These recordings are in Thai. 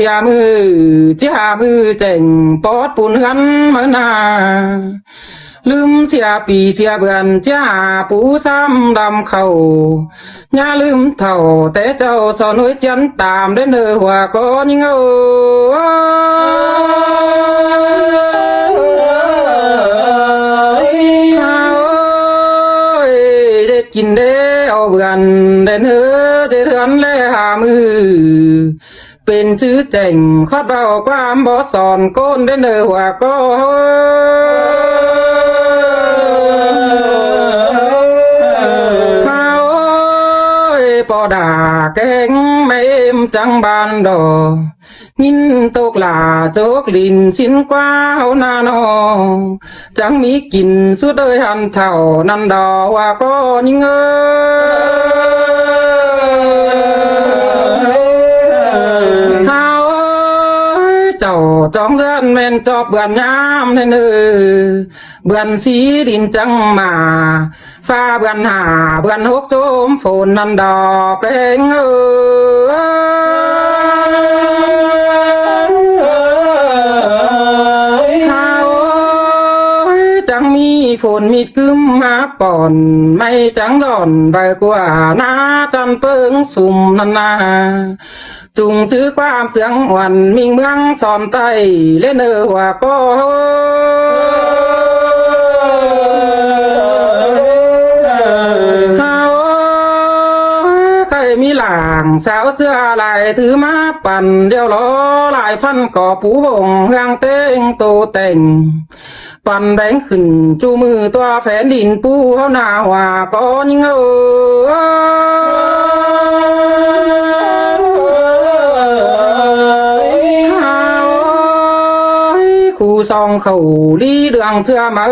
สียมือที่หามือเจ๋งปอดปุ่นกันเหมือนนาลืมเสียปีเสียเบือนจ้าปูซ้ำดำเขาอย่าลืมเท่าแต่เจ้าสอนไว้จันตามได้เนื้อหัวก็ยิ่งได้กินได้เอาเบือนได้เนื้อได้เถือนและหามือเป็นชื่อเจ๋งคอดเบาความบ่สอนก้นได้เนื้อหัวก็ปอดาแกงไม่เอ็มจังบานดอยินตกหลาโจกลินชิ้นกว้าวนาโนจังมีกินสุดเลยหันเท่านันดอว่าก็ยิ่งเจ้าจองเดือนเม่นจอบเบือนยามเนื้อเบือนสีดินจังมาฟ้าเบือนหาเบือนหกโจมฝนนันดอกเป็นจังมีฝนมีกึมมาป่อนไม่จังดอนใบกว่านาจันเปิงสุ่มนันนาจุงถือความเสียงหวันมิงเมืองสอนไตเล่นเอว่าก็มีหลางสาวเสื้อลายถือมาปั่นเดียวล้อลายฟันก่อปูบงเฮืองเต้งโตแต่งปั่นแบงขึ้นจูมือตัวแฝนดินปูเขาหน้าว่าก็ยิ่งคู่ซองเขาลีเดืองเถื่อมา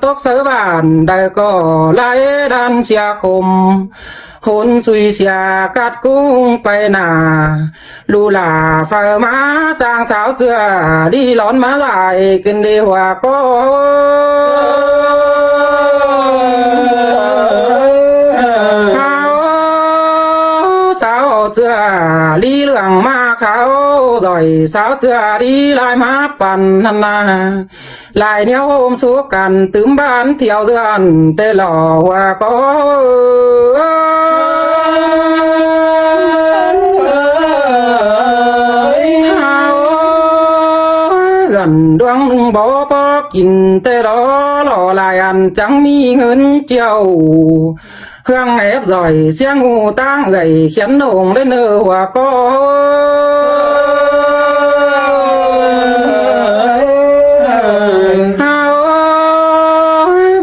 ตกเสือบานได้ก็ไล่ดันเสียคมหนสุยเสียกัดกุ้งไปหนาลูลาเฝ้ามาจางสาวเสือดีร้อนมาลายกินดีหัวก็สาวเสือลีเหลืองมาเขาดอยสาวเสือดีลายมาปั่นนันนาลายเนี้ยโฮมสู้กันตึมบ้านเที่ยวเดือนแต่หล่อว่าก็ดวงหนึ่งบ่พอกินแต่รอหล่อลายอันจังมีเงินเจียวเครื่องแอบร่อยเสียงงูตั้งเอ่ยเขียนโหน่งได้เนื้อหัวก็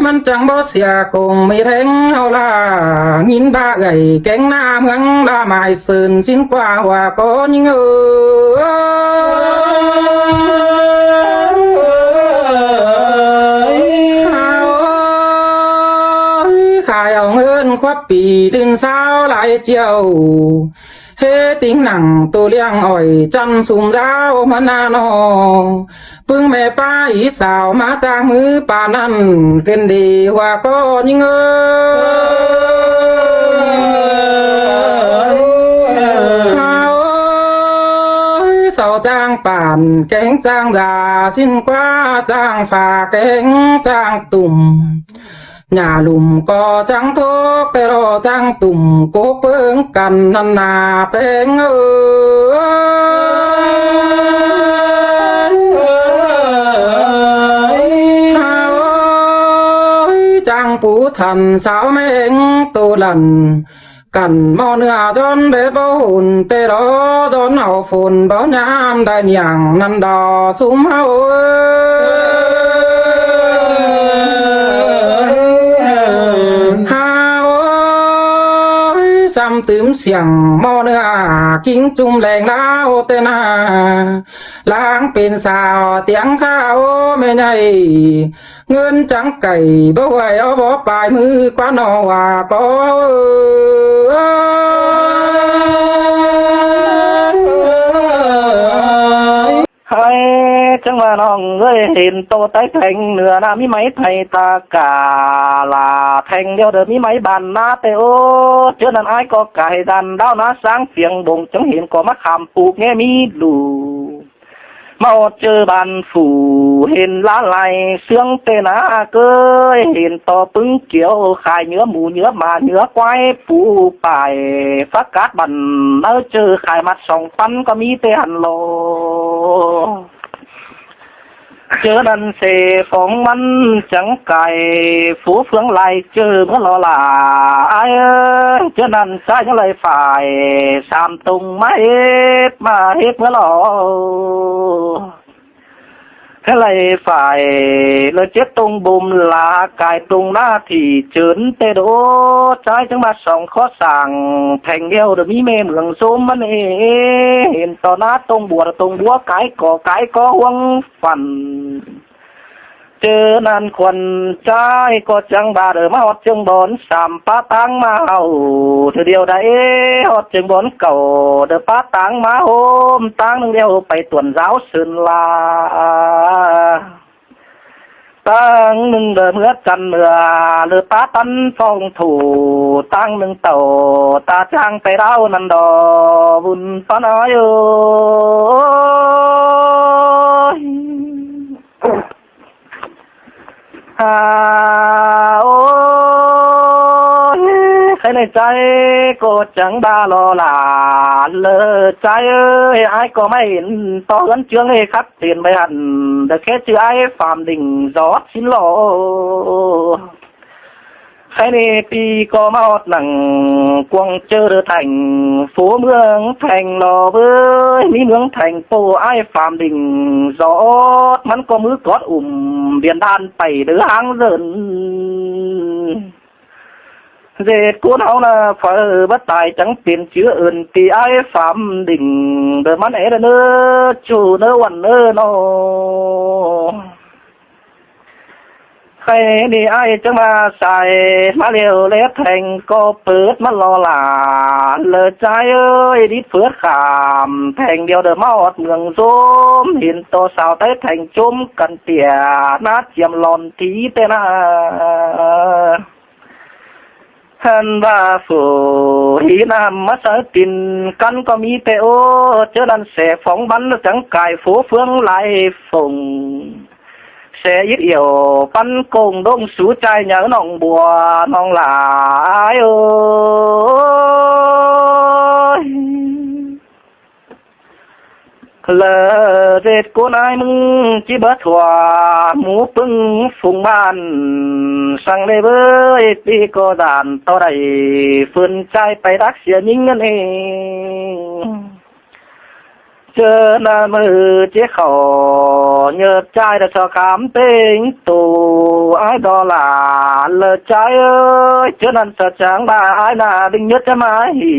มันจังบ่เสียคงไม่แทงเอาล่ะยินบ้าเอ่ยแกงหน้าเมืองละหมายสื่นสิ้นกว่าว่าก็ยิ่งควับปีดินสาวหลายเจียวเฮติงหนังตัวเลี้ยงอ่อยจันสุ่มดาวมานานอปึ้งแม่ป้าอีสาวมาจากมือป่านั้นเกินดีว่าก็ยิ่งเสาจางป่านแกงจางดาสิ้นกว่าจางฝ่าแกงจางตุ่มหน้าลุมก็จังทุกแต่รอจังตุ่มโกเปิ้งกันนันนาเป็นจังปูทันสาวแมงตูลันกันมอเนื้อจนเบ็ดบ่หุ่นแต่รอจนเอาฝนบ่ยามได้อย่างนันดอสุมเฮาตื่มเสียงมอเนื้อกิ้งจุ่มแรงล้าวเตนาล้างเป็นสาวเตียงข้าวไม่ใหญ่เงินจังไก่บ่ไหวเอาบ่ปลายมือกว่านอว่าก็ให้ จังว่าน้องเอ้ยเห็นโตใต้แทงเหนือนะมีไหมไทยตากาลาแทงเดียวเด้อมีไหมบานนาแต่โอเจอนั้นอ้ายก็ไก่ดันดาวนาสร้างเสียงบงจังเห็นก็มาขามปลูกแง่มีดูมาเจอบานฝูเห็นล้าไหลเสียงเตนาเกยเห็นต่อปึ้งเกี่ยวขายเนื้อหมูเนื้อหมาเนื้อควายปูไปฟักกาดบันเจอขายมัด2,000ก็มีแต่หันโลเจอนันเสของมันจังไก่ฝูเฟืองไหลเจอเมื่อรอหลายเจอนันซ้ายยังไหลฝ่าย3ตุงมาเฮ็ดเมื่อรอไหลฝ่ายเลยเจ็ดตรงบุมลากายตรงหน้าที่เจินเตโดใจจังมา2ข้อสั่งแทงเดียวเดี๋ยวมีเมเมืองซุมมันเห็นต่อหน้าตรงบัวไก่ก่อห่วงฟันเจอนั่นคนใจก็จังบาเด้อมาฮอดจึงบอน3ป้าตังมาเอาเทื่อเดียวได้ฮอดจึงบอนเก่าเด้อป้าตังมาโฮมตังนึงเดียวไปตวนสาวซึนลาตังนึงเด้อเมื่อกันเมื่อเลือป้าตันฟองถูตังนึงเต่าตาจ้างไปเล่านันดอบุญปะน้อยโอ้ยใครในใจก็จังบาลอหลานเลยใจเอ้ยไอ้ก็ไม่เห็นต่อกันเจืองให้คัดเตียนไปหันแต่แค่ชื่อไอ้ฟาร์มดิ่งจอดชิ้นโลใครในปีก็มาอดหนังกวงเจอแทงฝูเมืองแทงรอเว้ยมีเมืองแทงโปไอ้ฟาร์มดิ่งจอดมันก็มือกอดเบียนด้านไปเดือหางเดินเด็ดกูเฮาน่ะเฝ้อบ่ตายจังเป็นเชื้ออื่นที่ไอ้ฟาร์มดิ่งเด้อมันเด้อเน้อจูเน้อวันเน้อเนาะใครนี่ไอ้จังมาใส่มาเร็วเล็ดแทงก็เปิดมารอหลาเลยใจเอ้ยดิเฟือขามแทงเดียวเด้อมาอดเมืองส้มเห็นโตสาวใต้แทงจุ่มกันเตี่ยนาเจียมหลอนทีเตนาท่านว่าฝูหีน้ำมาสตินกันก็มีแต่โอเจอนันแสฟองบันจังกายฝูเฟืองไหลฝงเสียยิดเอี่ยวปันกงดงสู่ใจเหนือน้องบัวน้องหลายโอ้ยเลอเด็ดกูนายมึงจีเบิดถั่วหมูปึ้งฝุ่งบ้านสั่งเลยเบ้ยปีก็ด่านต่อใดฝืนใจไปรักเสียยิ่งนั่นเองเจอหน้ามือเจ๊ขอเนื้อใจแต่ชอคำเต็งตูไอ้ดอลาเลอใจเอ้ยเจอนั่นสะจางบ้าไอ้หน้าดึงยึดจะมาหี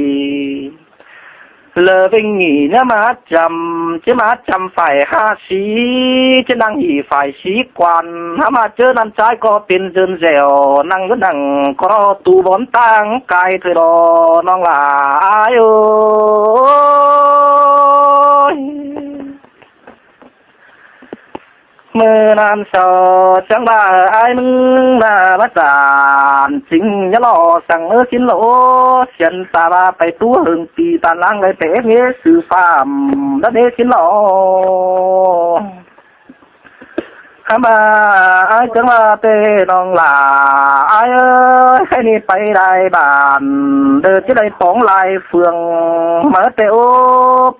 เลอเป็นหงีเนี่ยมาจำฝ่าย5สีจะนั่งหีฝ่ายสีกวนถ้ามาเจอนั่นใจก็เป็นเจินแซวนั่งก็นั่งก็รอตูบอนตั้งกายเธอรอน้องหลายโอ้เมื่อนานสอจังบ่าไอ้มึงน่ามาจานสิงยะลอสั่งสินโลเสียนตาบาไปตัวหึงปีตาลังเลยเตะเงสื่อฟามแล้วเดสินโลข้ามาไอ้จังว่าเตน้องหลาไอ้แค่นี้ไปได้บ้านเดินจะได้ป๋องลายเฟืองมาเตโอ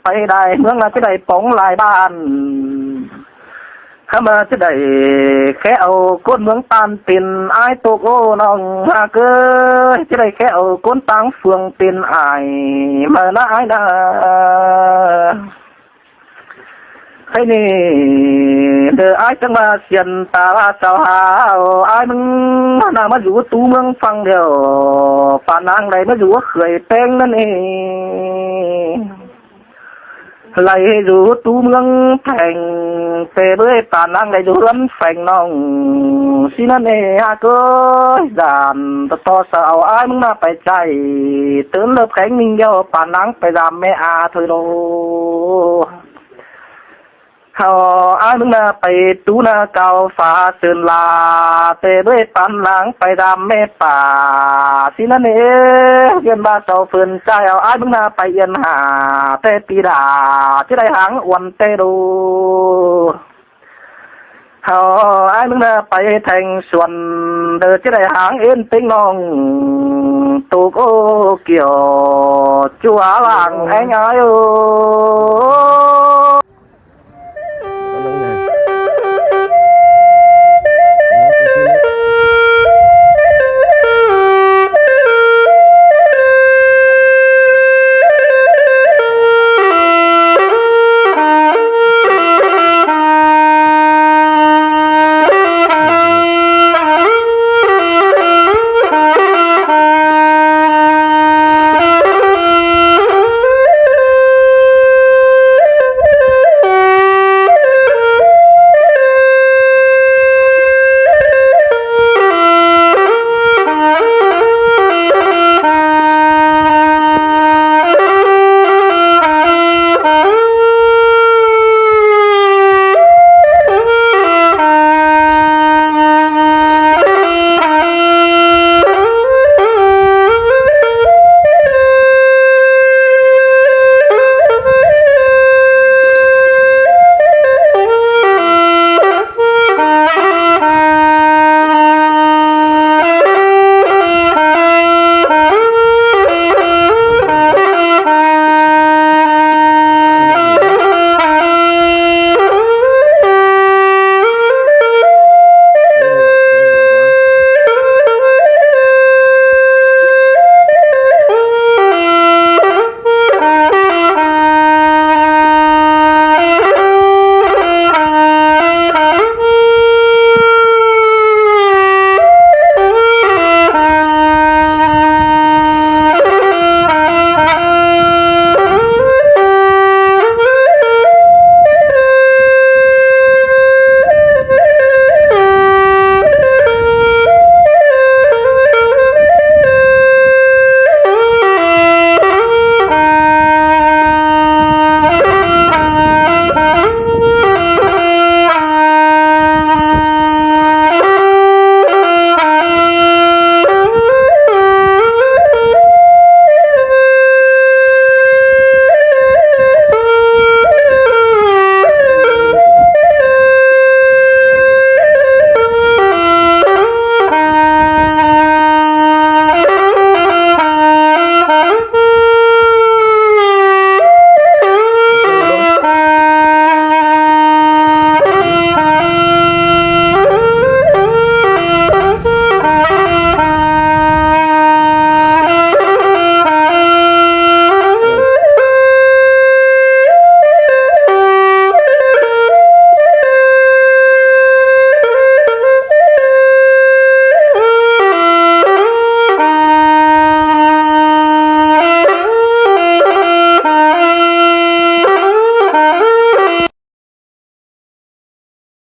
ไปได้เมืองละจะได้ป๋องลายบ้านข้ามาจะได้แค่เอาก้นเมืองตานเป็นไอ้ตกโอ้น้องฮาเกยจะได้แค่เอาก้นตังเฟืองเป็นไอ้มาละไอ้นาใครนี่เด้อไอ้จังมาเสียนตาสาวหาไอ้มึงน่ามาอยู่ตู้เมืองฟังเดียวป่านางไหลมาอยู่เคยแป้งนั่นเองไหลอยู่ตู้เมืองแผงเตะเบ้ยป่านางไหลอยู่ร้อนแฝงน้องสินั่นเองอาเกยด่านต่อสาวไอ้มึงน่าไปใจเติมเลิกแข็งนิ่งเดียวป่านางไปดามแม่อาเธอโล เฮาอ้ายมึงน่ะไปตูนาเก่าฟ้าเสินลาแต่ด้วยปันหลังไปดำแม่ป่าสินั่นเอเรียนบาเจ้าเฟินใจเอาอ้ายมึงน่ะไปเอียนหาแต่ปีดาที่ได้หางอวนเตดูเฮาอ้ายมึงน่ะไปแทงส่วนเด้อที่ได้หางเอ็นติงน้องตูกโอเกี่ยวจัวหลังไอ้ย้อยโอ